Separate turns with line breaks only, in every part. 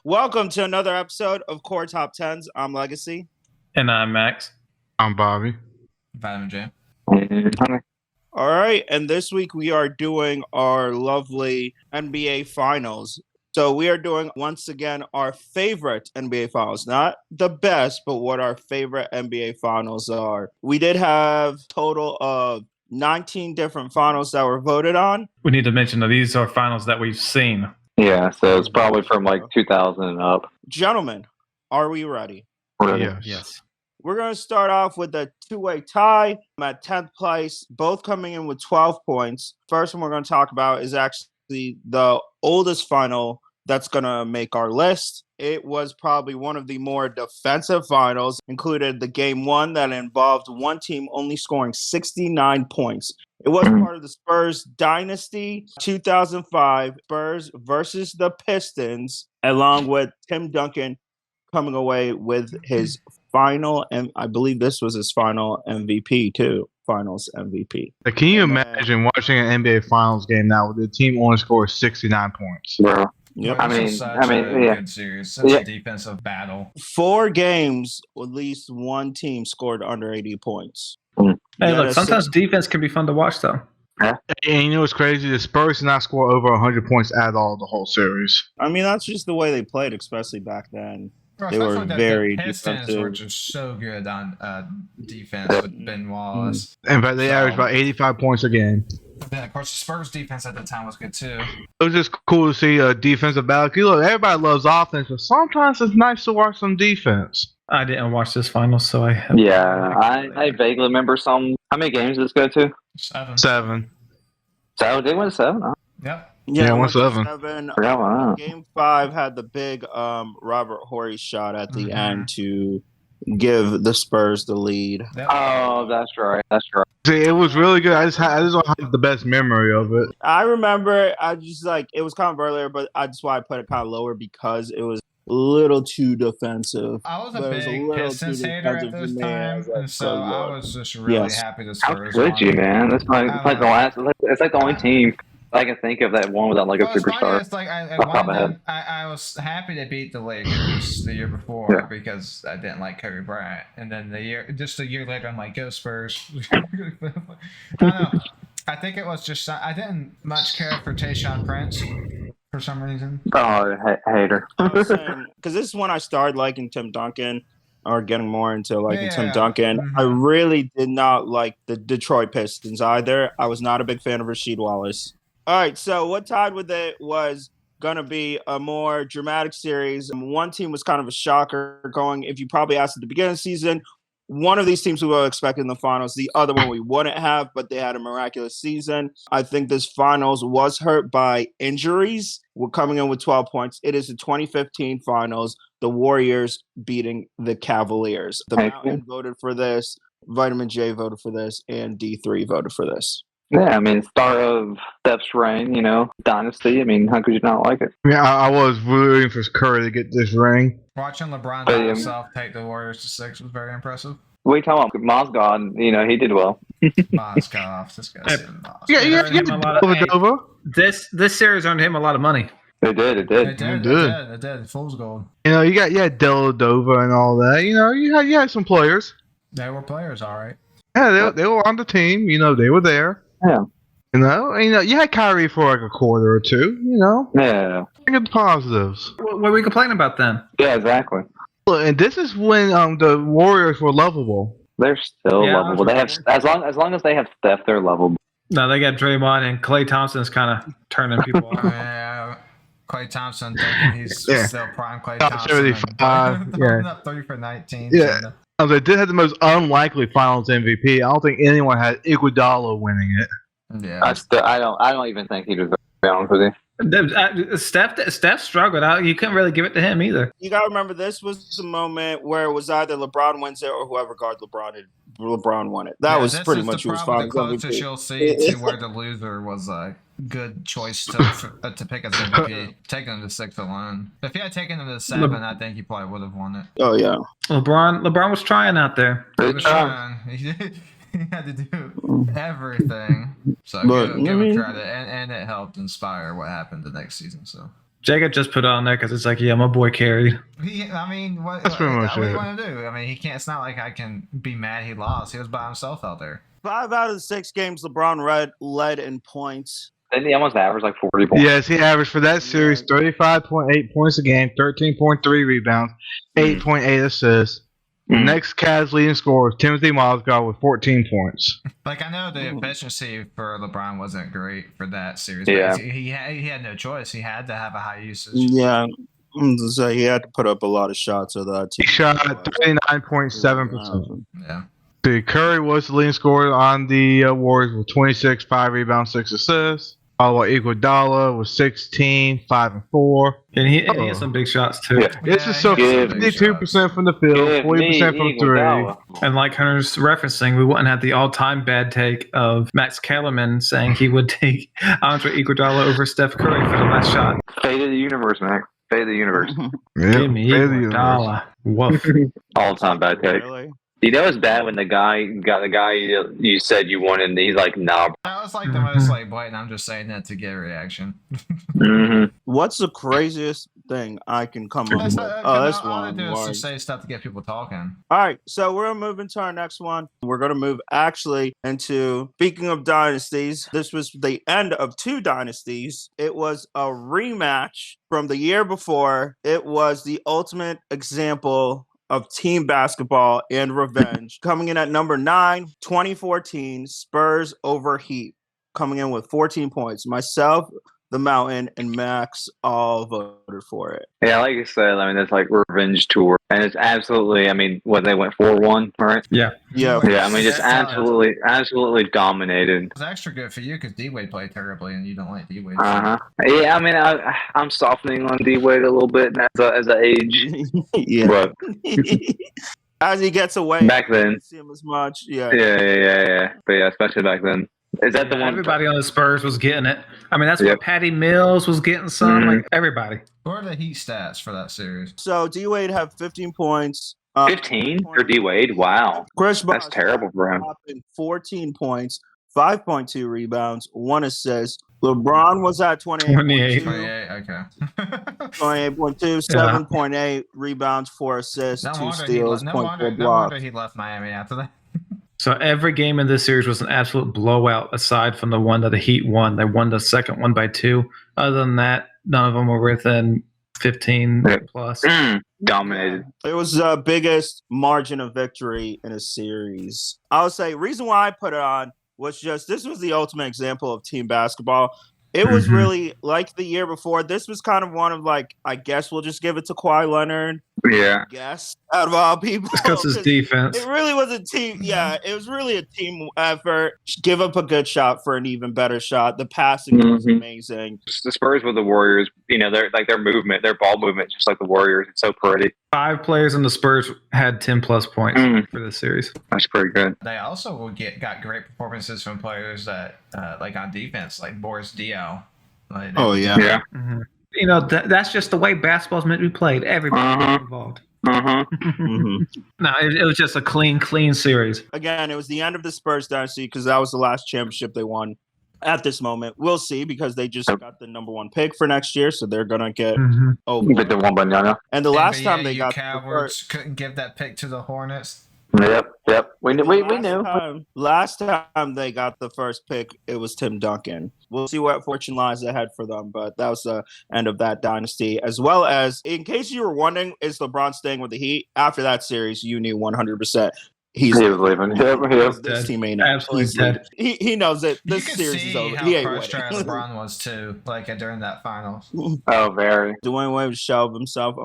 Welcome to another episode of Core Top Tens. I'm Legacy.
And I'm Max.
I'm Bobby.
Vitamin J.
All right, and this week we are doing our lovely NBA Finals. So we are doing, once again, our favorite NBA Finals. Not the best, but what our favorite NBA Finals are. We did have a total of 19 different finals that were voted on.
We need to mention that these are finals that we've seen.
Yeah, so it's probably from like 2000 and up.
Gentlemen, are we ready?
Yes.
We're going to start off with a two-way tie. I'm at 10th place, both coming in with 12 points. First one we're going to talk about is actually the oldest final that's going to make our list. It was probably one of the more defensive finals, included the game one that involved one team only scoring 69 points. It was part of the Spurs dynasty, 2005 Spurs versus the Pistons, along with Tim Duncan coming away with his final, and I believe this was his final MVP too, finals MVP.
Can you imagine watching an NBA Finals game now where the team only scores 69 points?
Bro.
Yep.
I mean, yeah.
Good series. Such a defensive battle.
4 games, at least one team scored under 80 points.
Hey, look, sometimes defense can be fun to watch, though.
And you know what's crazy? The Spurs did not score over 100 points at all the whole series.
I mean, that's just the way they played, especially back then.
Bro,
They were
especially
very
the Pistons
defensive.
were just so good on defense with Ben Wallace.
In fact, they averaged about 85 points a game.
But then, of course, the Spurs defense at the time was good too.
It was just cool to see a defensive battle. Look, everybody loves offense, but sometimes it's nice to watch some defense.
I didn't watch this final, so I have
I vaguely remember some. How many games did this go to?
7.
7.
So they went 7. Huh?
Yep.
Yeah,
it went to
1-7.
7.
Yeah, wow.
Game 5 had the big Robert Horry shot at the end to give the Spurs the lead.
Yep.
Oh, that's right. That's right.
See, it was really good. I just don't have the best memory of it.
I remember, I just it was kind of earlier, but that's why I put it kind of lower because it was a little too defensive.
I was a
But it was a
big
little
Pistons
too
hater at
defensive
this
to me.
time,
I was
and so I was just really
Yes.
happy the
How
Spurs
could
won.
you, man? That's like the last. It's like the only team I can think of that won without like a
Well, it's funny,
superstar.
it's like I
Off the top of my
wanted them, I was happy to beat the Lakers the year before
Yeah.
because I didn't like Kobe Bryant, and then just a year later I'm like, go Spurs. I don't know. I think it was just I didn't much care for Tayshaun Prince for some reason.
Oh, hater.
Because this is when I started liking Tim Duncan or getting more into liking Tim
Yeah.
Duncan.
Mhm.
I really did not like the Detroit Pistons either. I was not a big fan of Rasheed Wallace. All right, so what tied with it was going to be a more dramatic series. One team was kind of a shocker going. If you probably asked at the beginning of the season, one of these teams we were expecting in the finals, the other one we wouldn't have, but they had a miraculous season. I think this finals was hurt by injuries. We're coming in with 12 points. It is the 2015 finals, the Warriors beating the Cavaliers. The Mountain voted for this, Vitamin J voted for this, and D3 voted for this.
Yeah, I mean, start of Steph's reign, dynasty. I mean, how could you not like it?
Yeah, I was rooting for Curry to get this ring.
Watching LeBron by himself take the Warriors to 6 was very impressive.
What are you talking about? Mozgov, he did well.
Mozgov, this guy's
Yeah,
earned him a lot of-
Over.
This series earned him a lot of money.
It did.
It did. Fool's gold.
You got Deladova and all that. You had some players.
They were players, all right.
Yeah, they were on the team. They were there.
Yeah.
You had Kyrie for like a quarter or two.
Yeah.
Think of the positives.
What are we complaining about then?
Yeah, exactly.
Look, and this is when the Warriors were lovable.
They're still
Yeah,
lovable. They have as long as they have Steph, they're lovable.
No, they got Draymond and Klay Thompson's kind of turning people off.
Yeah, Klay Thompson thinking he's still prime Klay
Top
Thompson.
75,
Throwing up 30 for 19.
Yeah. They did have the most unlikely Finals MVP. I don't think anyone had Iguodala winning it.
Yeah.
I don't even think he deserves it, to be honest with you.
Steph struggled. You couldn't really give it to him either.
You got to remember, this was the moment where it was either LeBron wins it or whoever guarded LeBron won it. That was pretty much who was fine.
The closest you'll see to where the loser was a good choice to pick as MVP. Taking him to 6 alone. If he had taken him to 7, I think he probably would have won it.
Oh, yeah.
LeBron was trying out there.
He was trying. He had to do everything. So give him credit. And it helped inspire what happened the next season. So
Jacob just put it on there because it's like, yeah, my boy carried.
I mean, what
That's pretty much
do you
it.
want to do? I mean, he can't. It's not like I can be mad he lost. He was by himself out there.
5 out of the 6 games, LeBron led in points.
Didn't he almost average like 40 points?
Yes, he averaged for that series 35.8 points a game, 13.3 rebounds, 8.8 assists. The next Cavs leading scorer was Timothy Mozgov with 14 points.
Like, I know the efficiency for LeBron wasn't great for that series.
Yeah.
But he had no choice. He had to have a high usage.
Yeah. So he had to put up a lot of shots of that
He
team.
shot 39.7%.
Yeah.
Curry was the leading scorer on the Warriors with 26, 5 rebounds, 6 assists. While Iguodala was 16, 5 and 4.
And he had some big shots too.
Yeah.
This is so
he had some big
52% from the field, 40% from 3.
And like Hunter's referencing, we wouldn't have the all-time bad take of Max Kellerman saying he would take Andre Iguodala over Steph Curry for the last shot.
Fate of the universe, man. Fate of the universe.
Give me Iguodala. Woof.
All time bad take.
Really?
You know it's bad when the guy you said you wanted, and he's like, nah.
That was like the most like blatant. I'm just saying that to get a reaction.
What's the craziest thing I can come up with? That's
all I
one.
do is
Why?
just say stuff to get people talking.
All right, so we're gonna move into our next one. We're gonna move actually into, speaking of dynasties, this was the end of 2 dynasties. It was a rematch from the year before. It was the ultimate example of team basketball and revenge. Coming in at number 9, 2014, Spurs over Heat. Coming in with 14 points. Myself, the Mountain, and Max all voted for it.
Yeah, like you said, I mean, it's like revenge tour, and it's absolutely. I mean, what they went 4-1, right?
Yeah.
Yeah, I mean, just
That's
absolutely dominated.
It's extra good for you because D-Wade played terribly, and you don't like D-Wade.
Yeah, I mean, I'm softening on D-Wade a little bit as I age,
Yeah.
but
As he gets away,
back then,
I don't see him as much. Yeah.
yeah. But yeah, especially back then. Is that the one?
Everybody on the Spurs was getting it. I mean, that's
Yep.
what Patty Mills was getting some.
Mhm.
Like everybody.
What are the Heat stats for that series?
So D-Wade had 15 points.
15 for D-Wade? Wow.
Chris Bosh
That's terrible for him.
had 14 points, 5.2 rebounds, 1 assist. LeBron was at 28.2.
28. Okay.
28.2, 7.8 rebounds, 4 assists, 2 steals, 0.4
no
blocks.
wonder he left Miami after that.
So every game in this series was an absolute blowout, aside from the one that the Heat won. They won the second one by 2. Other than that, none of them were within 15 plus.
Dominated.
It was the biggest margin of victory in a series. I would say reason why I put it on was just this was the ultimate example of team basketball. It was really like the year before. This was kind of one of like, I guess we'll just give it to Kawhi Leonard.
Yeah.
Guess out of all people.
Because his defense.
It really was a team. Yeah, it was really a team effort. Give up a good shot for an even better shot. The passing was amazing.
The Spurs with the Warriors, you know, they're like their movement, their ball movement, just like the Warriors. It's so pretty.
5 players in the Spurs had 10 plus points for this series.
That's pretty good.
They also got great performances from players that like on defense, like Boris Diaw. Like,
Yeah.
Yeah.
Mm-hmm. You know, that's just the way basketball's meant to be played. Everybody involved.
Mm-hmm.
No, it was just a clean series.
Again, it was the end of the Spurs dynasty because that was the last championship they won. At this moment, we'll see because they just got the number 1 pick for next year, so they're gonna get over.
But the one banana.
And the last
NBA,
time they
you
got
cowards couldn't give that pick to the Hornets.
Yep. We knew.
Last time they got the first pick, it was Tim Duncan. We'll see what fortune lies ahead for them, but that was the end of that dynasty. As well as, in case you were wondering, is LeBron staying with the Heat? After that series, you knew 100%. He
was leaving. Yep.
This team ain't
absolutely dead.
He knows it. This
you could
series
see
is over.
how
He ain't
frustrated
winning.
LeBron was too, like during that finals.
Oh, very.
Dwayne Wade was shelved himself.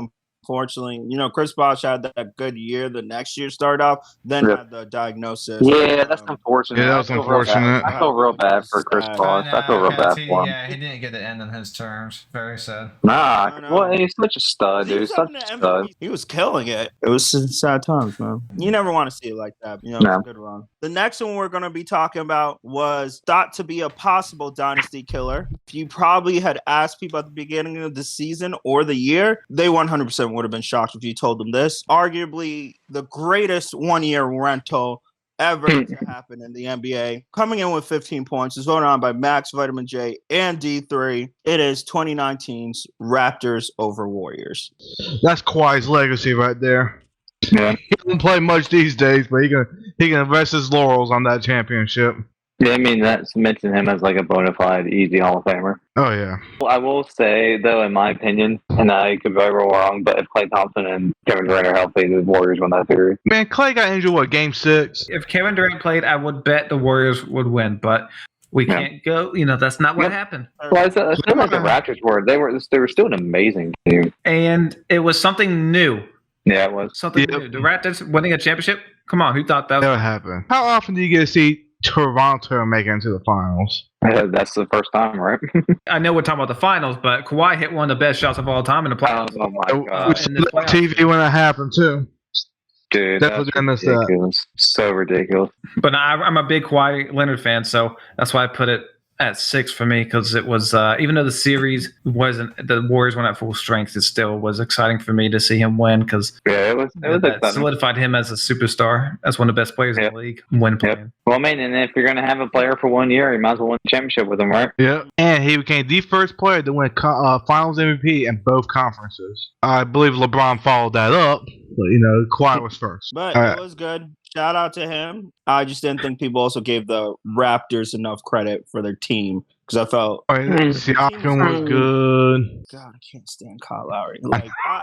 Unfortunately, you know, Chris Bosh had that good year. The next year started off, then had the diagnosis.
Yeah, that's unfortunate.
Yeah, that was unfortunate.
I feel real bad for Chris Bosh. I feel real bad for him.
Yeah, he didn't get to end on his terms. Very sad.
Nah,
I know.
well, he's such a stud,
He
dude.
was
Such
having
a
an
stud.
MVP. He was killing it. It was sad times, man. You never want to see it like that. You know,
No.
it's a good run. The next one we're going to be talking about was thought to be a possible dynasty killer. If you probably had asked people at the beginning of the season or the year, they 100% would have been shocked if you told them this. Arguably the greatest one-year rental ever to happen in the NBA. Coming in with 15 points is voted on by Max, Vitamin J, and D3. It is 2019's Raptors over Warriors.
That's Kawhi's legacy right there.
Yeah.
He doesn't play much these days, but he can rest his laurels on that championship.
Yeah, I mean, that's mentioning him as like a bona fide easy Hall of Famer.
Oh, yeah.
Well, I will say, though, in my opinion, and I could be very wrong, but if Klay Thompson and Kevin Durant are healthy, the Warriors win that series.
Man, Clay got injured, what, game 6?
If Kevin Durant played, I would bet the Warriors would win, but we can't go. That's not what happened.
Well, it's still like the Raptors were. They were still an amazing team.
And it was something new.
Yeah, it was.
Something new. The Raptors winning a championship? Come on, who thought that?
Never happened. How often do you get to see Toronto make it into the finals?
That's the first time, right?
I know we're talking about the finals, but Kawhi hit one of the best shots of all time in the playoffs.
Oh my god,
We saw it on TV when it happened, too.
dude,
Definitely gonna miss that.
ridiculous. So ridiculous.
But I'm a big Kawhi Leonard fan, so that's why I put it at 6 for me, because it was even though the series wasn't, the Warriors went at full strength, it still was exciting for me to see him win, because
Yeah, it was
that
exciting.
solidified him as a superstar, as one of the best players in the league when playing.
Well, I mean, and if you're gonna have a player for 1 year, you might as well win the championship with him, right?
Yeah, and he became the first player to win Finals MVP in both conferences. I believe LeBron followed that up, but Kawhi was first.
But
All right.
it was good. Shout out to him. I just didn't think people also gave the Raptors enough credit for their team, because I felt,
Siakam was good.
God, I can't stand Kyle Lowry.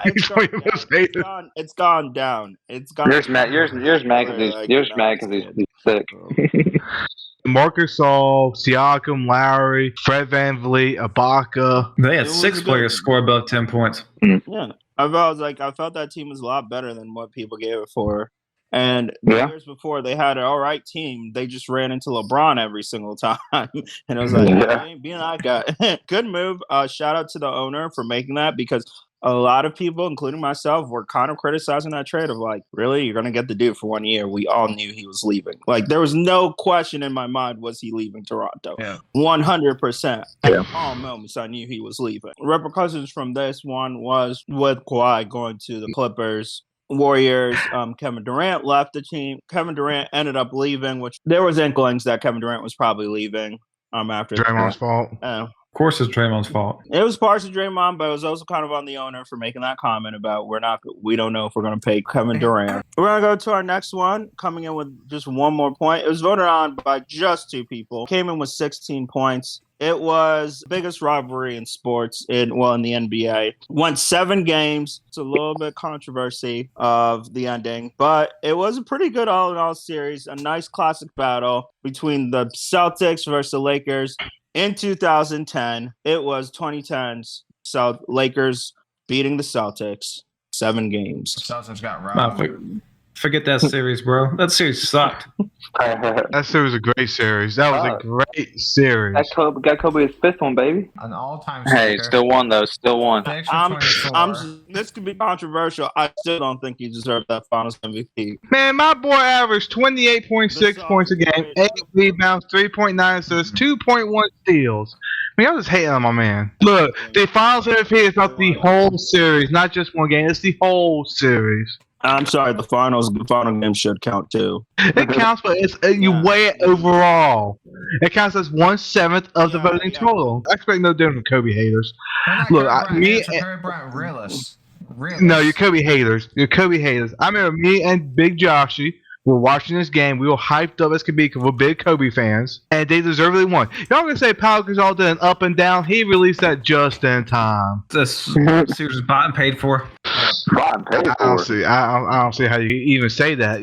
He's what you must hate.
It's gone down. It's gone.
Yours mad because he's sick.
Marcus Gasol, Siakam, Lowry, Fred VanVleet, Ibaka.
They
It
had
was
6
a good-
players score above 10 points.
Yeah, I felt that team was a lot better than what people gave it for. And the
Yeah.
years before, they had an all right team. They just ran into LeBron every single time, and it was like,
Yeah.
I ain't being that guy. Good move. Shout out to the owner for making that, because a lot of people, including myself, were kind of criticizing that trade of like, really, you're gonna get the dude for 1 year? We all knew he was leaving. Like, there was no question in my mind, was he leaving Toronto?
Yeah.
100%.
Yeah.
At all moments, I knew he was leaving. Repercussions from this one was with Kawhi going to the Clippers. Warriors, Kevin Durant left the team. Kevin Durant ended up leaving, which there was inklings that Kevin Durant was probably leaving after
Draymond's fault.
Of course, it's Draymond's fault.
It was partially Draymond, but it was also kind of on the owner for making that comment about we don't know if we're going to pay Kevin Durant. We're going to go to our next one, coming in with just one more point. It was voted on by just 2 people. Came in with 16 points. It was the biggest rivalry in sports in the NBA. Went 7 games. It's a little bit controversy of the ending, but it was a pretty good all-in-all series. A nice classic battle between the Celtics versus the Lakers. In 2010, it was 2010's Lakers beating the Celtics 7 games.
Celtics got
Nah,
robbed.
forget that series, bro. That series sucked.
That series was a great series. That was a great series.
Got Kobe his 5th one, baby.
An all-time
Hey,
stinker.
still won though. Still won.
Picks for 24.
This could be controversial. I still don't think he deserved that Finals MVP.
Man, my boy averaged 28.6 points a game, 8 rebounds, 3.9 assists, 2.1 steals. I mean, I was hating on my man. Look, the Finals MVP is not the whole series, not just one game. It's the whole series.
I'm sorry, the final game should count too.
It counts, but you weigh it overall. It counts as 1/7 of the voting total. I expect no different from Kobe haters.
They're not
Look,
Kobe
I-
Bryant
me
haters, they're
and-
Kobe Bryant realists.
No, you're Kobe haters. You're Kobe haters. I remember me and Big Joshy were watching this game. We were hyped up as could be because we're big Kobe fans, and they deservedly won. Y'all gonna say Pau Gasol did an up and down? He released that just in time.
This series was bought and paid for.
Bottom paid
I
for
don't
it.
see. I don't see how you even say that.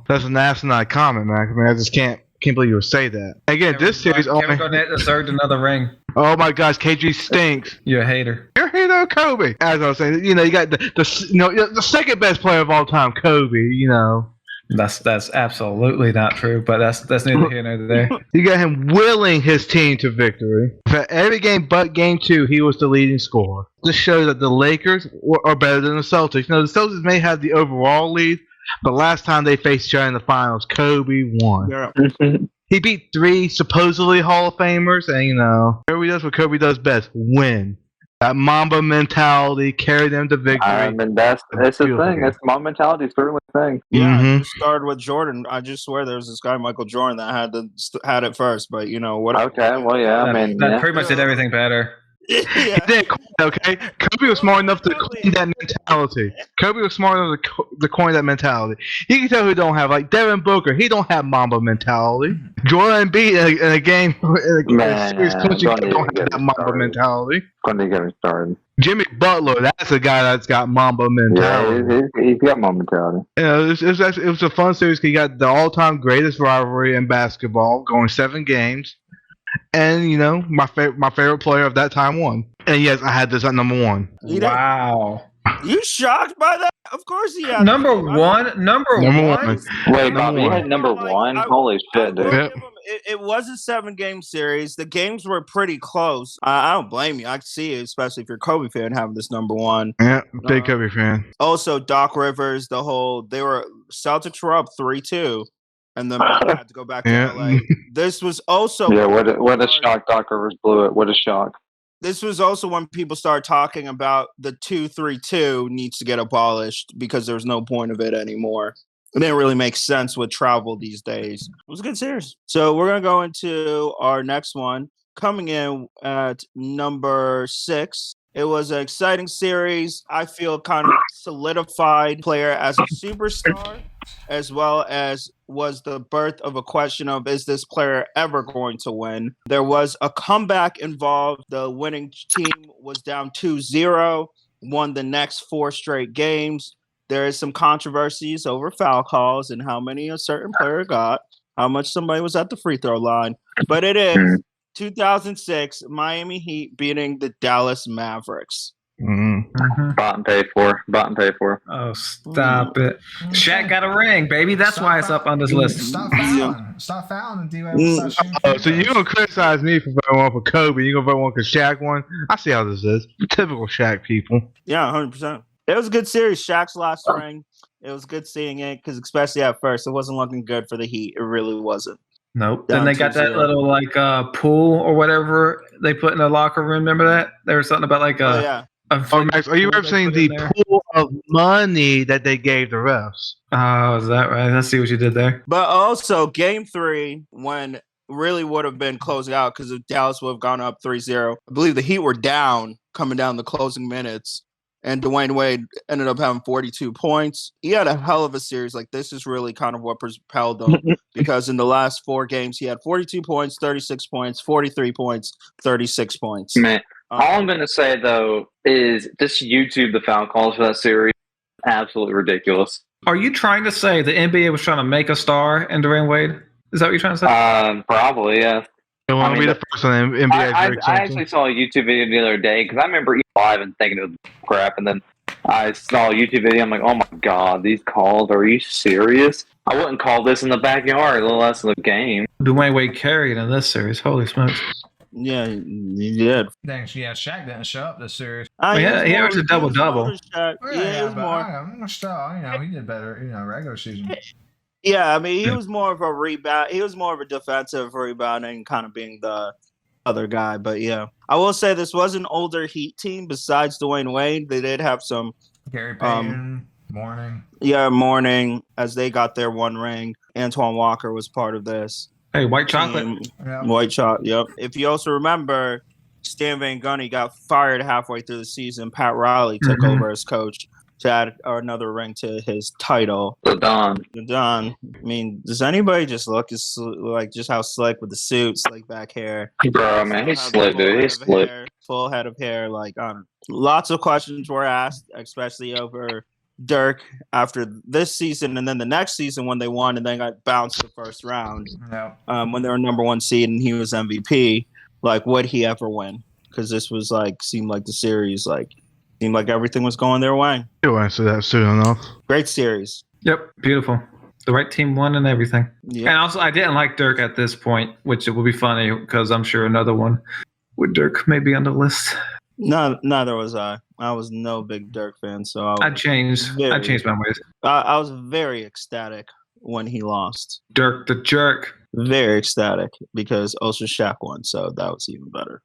That's an asinine comment, man. I mean, I just can't believe you would say that. Again, this series
Kevin
only.
Garnett deserved another ring.
Oh my gosh, KG stinks.
You're a hater.
You're a hater of Kobe. As I was saying, you got the second best player of all time, Kobe.
That's absolutely not true, but that's neither here nor there.
You got him willing his team to victory. For every game but game 2, he was the leading scorer. This shows that the Lakers are better than the Celtics. The Celtics may have the overall lead, but last time they faced each other in the finals, Kobe won.
Yeah.
He beat 3 supposedly Hall of Famers, and Kobe does what Kobe does best: win. That Mamba mentality carried them to victory.
I mean, that's the
Beautiful
thing.
game.
It's my mentality, certainly the thing.
Yeah,
Mhm.
it started with Jordan. I just swear there was this guy Michael Jordan that had it first, but whatever.
Okay, well, yeah, I mean,
That
yeah.
pretty much did everything better.
He
yeah.
did, okay? Kobe was smart enough to coin that mentality. Kobe was smart enough to coin that mentality. You can tell who don't have, like Devin Booker, he don't have Mamba mentality. Joel Embiid in a game, in a series clinching
don't
game, don't
even
have
get
that
me
Mamba
started.
mentality.
Couldn't get me started.
Jimmy Butler, that's a guy that's got Mamba
Yeah,
mentality.
he's got my mentality.
It was a fun series 'cause you got the all-time greatest rivalry in basketball, going 7 games. And my favorite player of that time won. And yes, I had this at number 1.
Wow.
You shocked by that? Of course he had
Number
him.
one? Number
Number
one?
one.
Wait,
Number
Bobby, you
one.
had number
Like,
one?
I-
Holy shit,
I will
dude.
Yep.
give him- it was a 7-game series. The games were pretty close. I don't blame you. I can see it, especially if you're a Kobe fan, having this number 1.
Yeah, big Kobe fan.
Also, Doc Rivers, Celtics were up 3-2, and then had to go back to
Yeah.
LA. This was also
Yeah, what a shock Doc Rivers blew it. What a shock.
This was also when people started talking about the 2-3-2 needs to get abolished because there's no point of it anymore. It didn't really make sense with travel these days. It was a good series. So we're going to go into our next one. Coming in at number 6. It was an exciting series. I feel kind of solidified player as a superstar, as well as was the birth of a question of, is this player ever going to win? There was a comeback involved. The winning team was down 2-0, won the next 4 straight games. There is some controversies over foul calls and how many a certain player got, how much somebody was at the free throw line. But it is 2006 Miami Heat beating the Dallas Mavericks.
Bought and paid for.
Oh, stop it. Shaq got a ring, baby. That's why it's up on this list.
Stop fouling. Stop fouling and D-Wade. Stop shooting
So
free
you're
throws.
going to criticize me for voting one for Kobe. You're going to vote one because Shaq won? I see how this is. Typical Shaq people.
Yeah, 100%. It was a good series. Shaq's last ring. It was good seeing it because especially at first, it wasn't looking good for the Heat. It really wasn't.
Nope.
Down
Then they got that
2-0.
little pool or whatever they put in the locker room. Remember that? There was something about like
Oh,
a.
yeah.
Oh, Max, are you referencing the pool of money that they gave the refs?
Oh, is that right? Let's see what you did there.
But also, game 3, when really would have been closing out because if Dallas would have gone up 3-0. I believe the Heat were down coming down the closing minutes. And Dwayne Wade ended up having 42 points. He had a hell of a series. Like, this is really kind of what propelled him because in the last 4 games, he had 42 points, 36 points, 43 points, 36 points.
Man, all I'm going to say, though, is this YouTube, the foul calls for that series, absolutely ridiculous.
Are you trying to say the NBA was trying to make a star in Dwayne Wade? Is that what you're trying to say?
Probably, yeah.
I want to be the first on the NBA's
I
Rick
actually saw a YouTube video the other day because I remember E live and thinking it was crap, and then I saw a YouTube video. I'm like, oh my god, these calls? Are you serious? I wouldn't call this in the backyard, let less in the game.
Dwayne Wade carried in this series. Holy smokes.
Yeah, he did.
Dang, yeah, Shaq didn't show up this series.
He
yeah,
was
he
more-
averaged a double-double.
he was more Shaq. Yeah, he was
but
more.
still, he did better, regular season.
Yeah, I mean, he was more of a rebound. He was more of a defensive rebounding, kind of being the other guy. But yeah, I will say this was an older Heat team. Besides Dwayne Wade, they did have some.
Gary Payton, Morning.
Yeah, Morning as they got their 1 ring. Antoine Walker was part of this.
Hey, white chocolate.
team.
Yeah.
White chocolate. Yep. If you also remember, Stan Van Gundy got fired halfway through the season. Pat Riley took
Mhm.
over as coach to add another ring to his title.
So Don,
Don, I mean, does anybody just look like just how slick with the suit, slick back hair?
bro, man, he's
Still have
slick,
the full
dude.
head
He's
of
slick.
hair, full head of hair. Like, lots of questions were asked, especially over Dirk after this season, and then the next season when they won and then got bounced the first round
No.
when they were number 1 seed and he was MVP. Like, would he ever win? Because this was seemed like the series seemed like everything was going their way.
You'll answer that soon enough.
Great series.
Yep, beautiful. The right team won and everything.
Yeah.
And also, I didn't like Dirk at this point, which it will be funny because I'm sure another one with Dirk may be on the list.
No, neither was I. I was no big Dirk fan, so
I changed my ways.
I was very ecstatic when he lost.
Dirk the jerk.
Very ecstatic because also Shaq won, so that was even better.